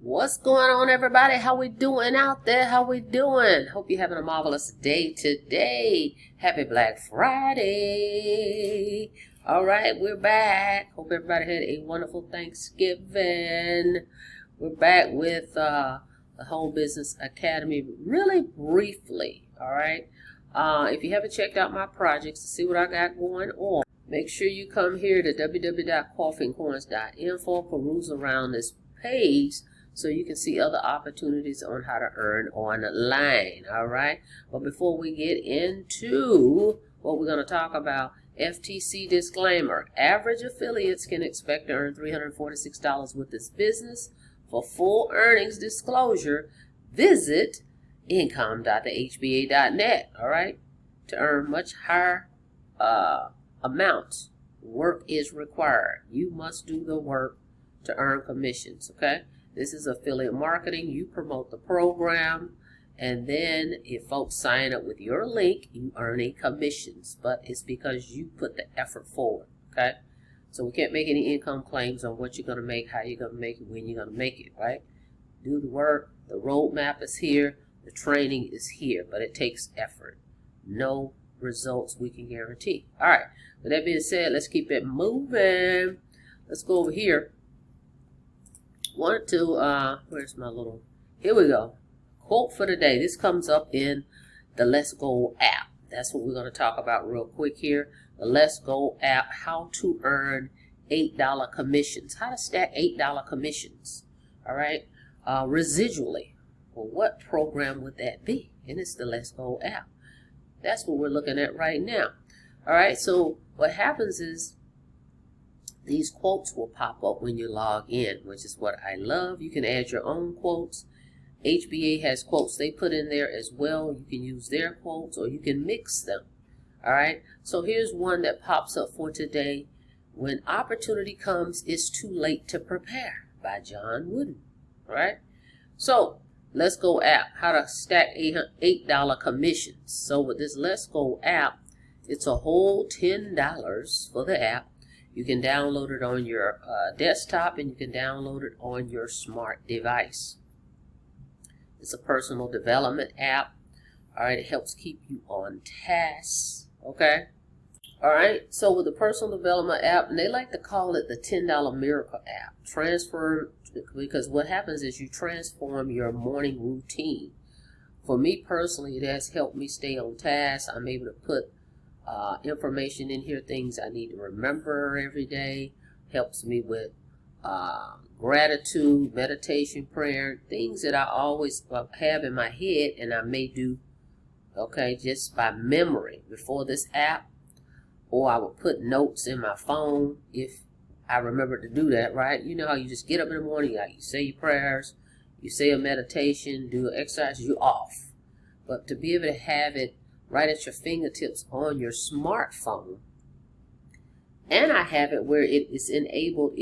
What's going on, everybody? How we doing out there? How we doing? Hope you're having a marvelous day today. Happy Black Friday. All right, we're back. Hope everybody had a wonderful Thanksgiving. We're back with the Home Business Academy really briefly. All right. If you haven't checked out my projects to see what I got going on, make sure you come here to www.coffeeandcoins.info, peruse around this page so you can see other opportunities on how to earn online. All right. But before we get into what we're going to talk about, FTC disclaimer: average affiliates can expect to earn $346 with this business. For full earnings disclosure, visit income.thehba.net. All right. To earn much higher amounts, work is required. You must do the work to earn commissions. Okay. This is affiliate marketing. You promote the program, and then if folks sign up with your link, you earn a commissions, but it's because you put the effort forward. Okay. So we can't make any income claims on what you're going to make, how you're going to make it, when you're going to make it, right? Do the work. The roadmap is here. The training is here, but it takes effort. No results we can guarantee. All right. With that being said, let's keep it moving. Let's go over here. Wanted to, where's my little, here we go. Quote for the day. This comes up in the Let's Go app. That's what we're going to talk about real quick here. The Let's Go app, how to earn $8 commissions. How to stack $8 commissions. All right. Residually. Well, what program would that be? And it's the Let's Go app. That's what we're looking at right now. All right. So what happens is these quotes will pop up when you log in, which is what I love. You can add your own quotes. HBA has quotes they put in there as well. You can use their quotes or you can mix them. All right. So here's one that pops up for today. When opportunity comes, it's too late to prepare, by John Wooden. All right. So Let's Go app, how to stack $8 commissions. So with this Let's Go app, it's a whole $10 for the app. You can download it on your desktop, and you can download it on your smart device. It's a personal development app. All right, it helps keep you on task. Okay. All right. So with the personal development app, and they like to call it the $10 miracle app. Because what happens is you transform your morning routine. For me personally, it has helped me stay on task. I'm able to put information in here, things I need to remember every day. Helps me with gratitude, meditation, prayer, things that I always have in my head and I may do, okay, just by memory before this app. Or I would put notes in my phone if I remember to do that, right? You know how you just get up in the morning, you say your prayers, you say a meditation, do an exercise, you're off. But to be able to have it right at your fingertips on your smartphone, and I have it where it is enabled,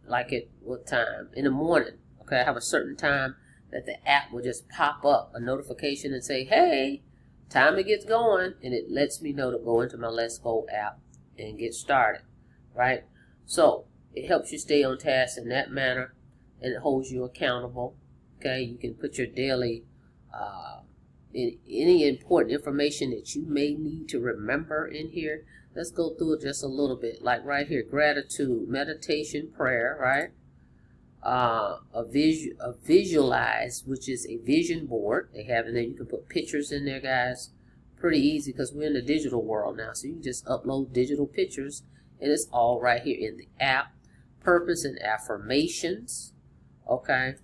like at what time? In the morning. Okay, I have a certain time that the app will just pop up a notification and say, hey, time to get going, and it lets me know to go into my Let's Go app and get started, right? So it helps you stay on task in that manner, and it holds you accountable. Okay, you can put your daily any important information that you may need to remember in here. Let's go through it just a little bit. Like right here, gratitude, meditation, prayer, right? A visualize, which is a vision board they have in there. You can put pictures in there, guys. Pretty easy because we're in the digital world now. So you can just upload digital pictures, and it's all right here in the app. Purpose and affirmations. Okay.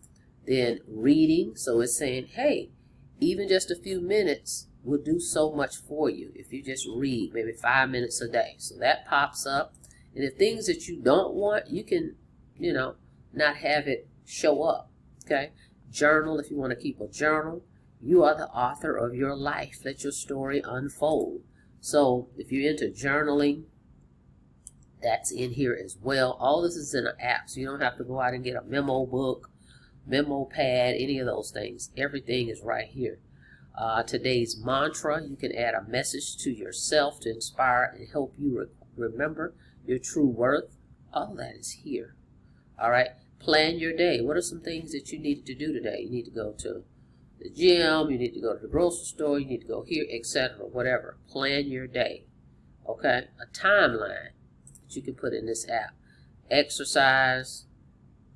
Then reading. So it's saying, hey, even just a few minutes will do so much for you if you just read, maybe 5 minutes a day. So that pops up. And if things that you don't want, you can, not have it show up. Okay. Journal, if you want to keep a journal. You are the author of your life. Let your story unfold. So if you're into journaling, that's in here as well. All this is in an app, so you don't have to go out and get a memo book, memo pad, any of those things. Everything is right here. Today's mantra, you can add a message to yourself to inspire and help you remember your true worth. All that is here. All right. Plan your day. What are some things that you need to do today? You need to go to the gym, you need to go to the grocery store, you need to go here, etc. Whatever. Plan your day. Okay? A timeline that you can put in this app. Exercise,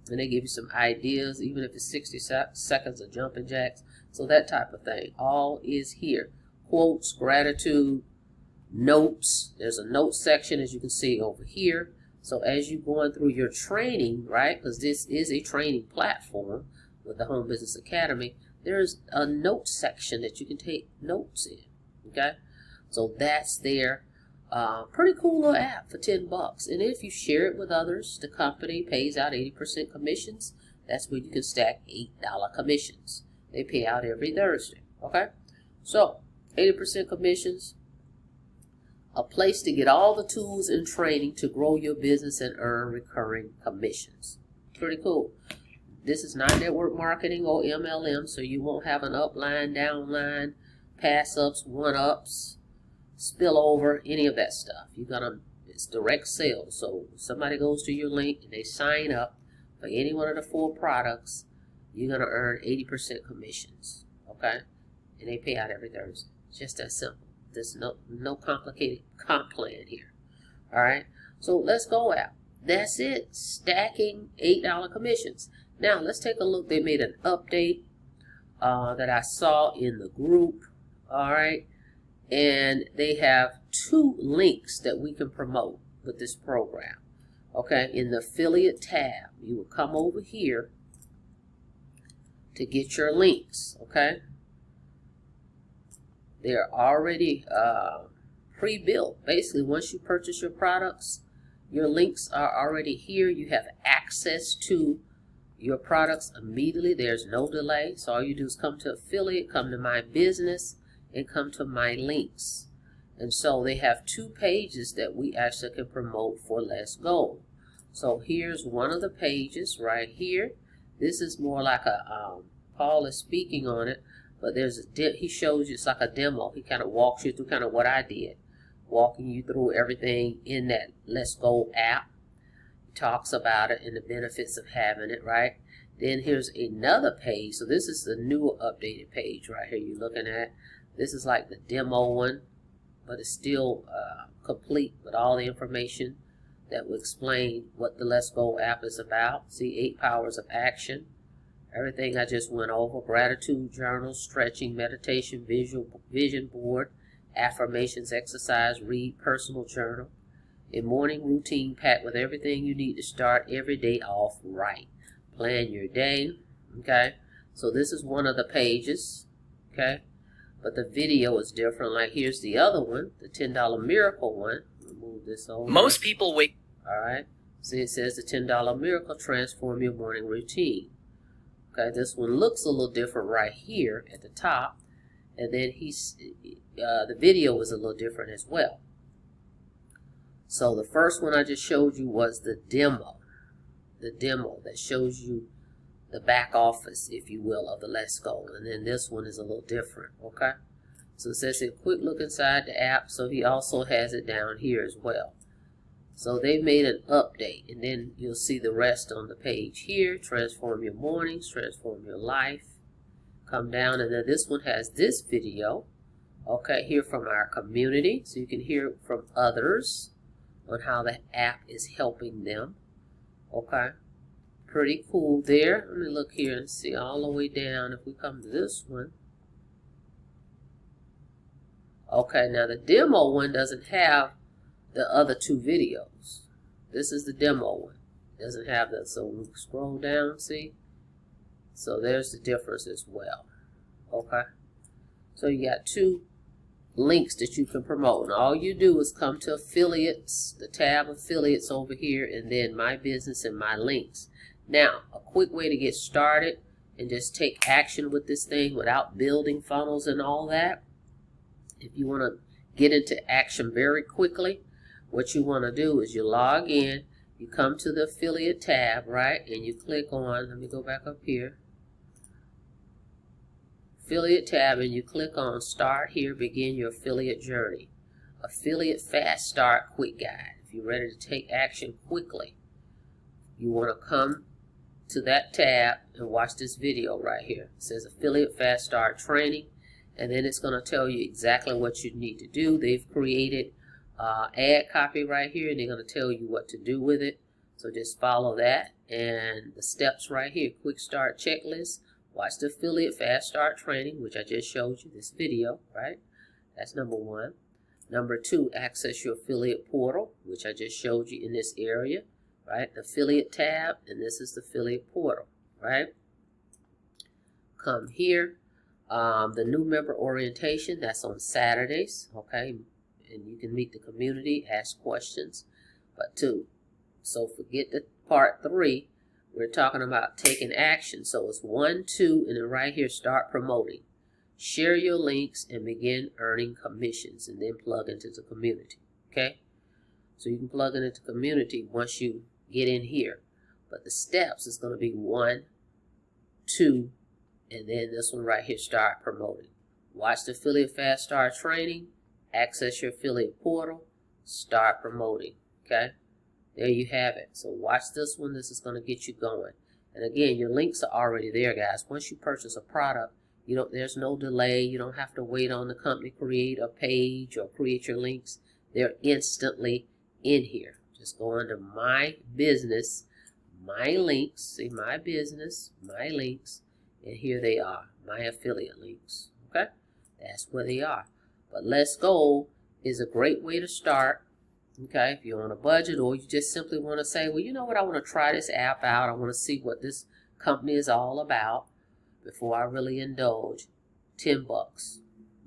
and they give you some ideas, even if it's 60 seconds of jumping jacks. So that type of thing. All is here. Quotes, gratitude, notes. There's a notes section, as you can see over here. So as you're going through your training, right, because this is a training platform with the Home Business Academy, there's a notes section that you can take notes in, okay? So that's there. Pretty cool little app for $10. And if you share it with others, the company pays out 80% commissions. That's where you can stack $8 commissions. They pay out every Thursday, okay? So 80% commissions. A place to get all the tools and training to grow your business and earn recurring commissions. Pretty cool. This is not network marketing or MLM, so you won't have an upline, downline, pass-ups, one-ups, spillover, any of that stuff. It's direct sales. So somebody goes to your link and they sign up for any one of the 4 products, you're going to earn 80% commissions, okay? And they pay out every Thursday. Just that simple. There's no complicated comp plan here. All right. So let's go out. That's it. Stacking $8 commissions. Now let's take a look. They made an update that I saw in the group. All right. And they have 2 links that we can promote with this program. Okay. In the affiliate tab, you will come over here to get your links. Okay. They're already pre-built. Basically, once you purchase your products, your links are already here. You have access to your products immediately. There's no delay. So all you do is come to affiliate, come to my business, and come to my links. And so they have 2 pages that we actually can promote for Let's Go. So here's one of the pages right here. This is more like a, Paul is speaking on it. But he shows you, it's like a demo. He kind of walks you through kind of what I did, walking you through everything in that Let's Go app. He talks about it and the benefits of having it, right? Then here's another page. So this is the new updated page right here you're looking at. This is like the demo one, but it's still complete with all the information that will explain what the Let's Go app is about. See, 8 powers of action. Everything I just went over: gratitude journal, stretching, meditation, vision board, affirmations, exercise, read, personal journal, a morning routine packed with everything you need to start every day off right. Plan your day, okay? So this is one of the pages, okay? But the video is different. Like here's the other one, the $10 miracle one. Move this over. Most people wait. All right. See, it says the $10 miracle, transform your morning routine. Okay, this one looks a little different right here at the top, and then the video is a little different as well. So the first one I just showed you was the demo that shows you the back office, if you will, of the Let's Go, and then this one is a little different. Okay, so it says a quick look inside the app. So he also has it down here as well. So they made an update, and then you'll see the rest on the page here. Transform your mornings, transform your life. Come down, and then this one has this video. Okay, here from our community, so you can hear from others on how the app is helping them. Okay, pretty cool there. Let me look here and see all the way down. If we come to this one. Okay, now the demo one doesn't have the other 2 videos. This is the demo one. It doesn't have that. So we scroll down, see? So there's the difference as well. Okay. So you got 2 links that you can promote. And all you do is come to affiliates, the tab affiliates over here, and then my business and my links. Now, a quick way to get started and just take action with this thing without building funnels and all that. If you want to get into action very quickly, what you want to do is you log in, you come to the affiliate tab, right, and you click on, let me go back up here, affiliate tab, and you click on start here, begin your affiliate journey. Affiliate fast start quick guide. If you're ready to take action quickly, you want to come to that tab and watch this video right here. It says Affiliate Fast Start Training, and then it's going to tell you exactly what you need to do. They've created ad copy right here, and they're going to tell you what to do with it. So just follow that and the steps right here. Quick start checklist. Watch the Affiliate Fast Start Training, which I just showed you this video, right? That's number 1. Number 2, access your affiliate portal, which I just showed you in this area, right? The affiliate tab, and this is the affiliate portal, right? Come here. The new member orientation, that's on Saturdays, okay? And you can meet the community, ask questions. But 2, so forget the part 3. We're talking about taking action. So it's 1, 2, and then right here, start promoting. Share your links and begin earning commissions, and then plug into the community, okay? So you can plug it into community once you get in here. But the steps is going to be 1, 2, and then this one right here, start promoting. Watch the Affiliate Fast Start Training, access your affiliate portal, start promoting, okay? There you have it. So watch this one. This is going to get you going. And again, your links are already there, guys. Once you purchase a product, there's no delay. You don't have to wait on the company create a page or create your links. They're instantly in here. Just go under My Business, My Links. See, My Business, My Links. And here they are, My Affiliate Links. Okay? That's where they are. But Let's Go is a great way to start. Okay, if you're on a budget, or you just simply want to say, well, you know what, I want to try this app out. I want to see what this company is all about before I really indulge. $10.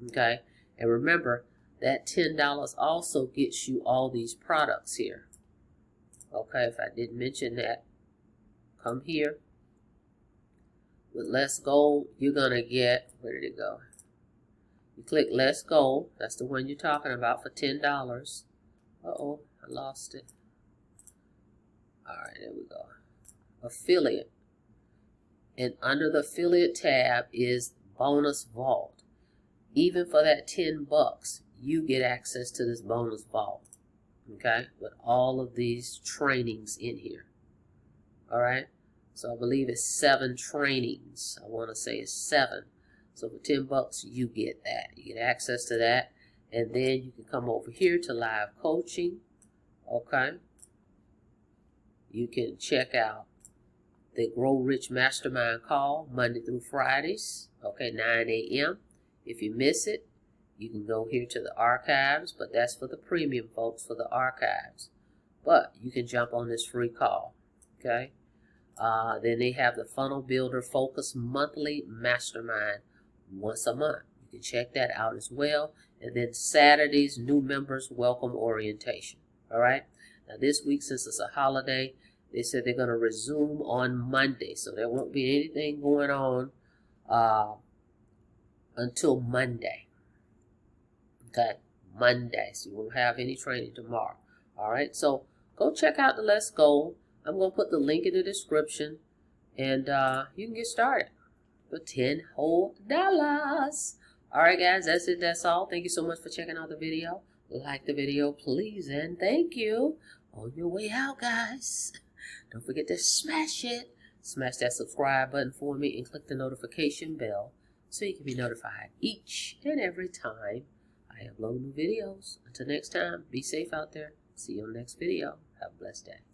Okay, and remember that $10 also gets you all these products here. Okay, if I didn't mention that, come here. With Let's Go, you're going to get, where did it go? You click Let's Go. That's the one you're talking about for $10. Uh-oh, I lost it. All right, there we go. Affiliate. And under the affiliate tab is Bonus Vault. Even for that $10, you get access to this Bonus Vault. Okay, with all of these trainings in here. All right, so I believe it's 7 trainings. I want to say it's 7. So for $10, you get that. You get access to that. And then you can come over here to live coaching, okay? You can check out the Grow Rich Mastermind call Monday through Fridays, okay, 9 a.m. If you miss it, you can go here to the archives, but that's for the premium folks, for the archives. But you can jump on this free call, okay? Then they have the Funnel Builder Focus Monthly Mastermind once a month. You can check that out as well. And then Saturday's new members welcome orientation. All right. Now this week, since it's a holiday, they said they're going to resume on Monday. So there won't be anything going on until Monday. Okay. Monday. So you won't have any training tomorrow. All right. So go check out the Let's Go. I'm going to put the link in the description. And you can get started for $10 whole. All right, guys, that's it. That's all. Thank you so much for checking out the video. Like the video, please, and thank you. On your way out, guys, don't forget to smash it. Smash that subscribe button for me and click the notification bell so you can be notified each and every time I upload new videos. Until next time, be safe out there. See you on the next video. Have a blessed day.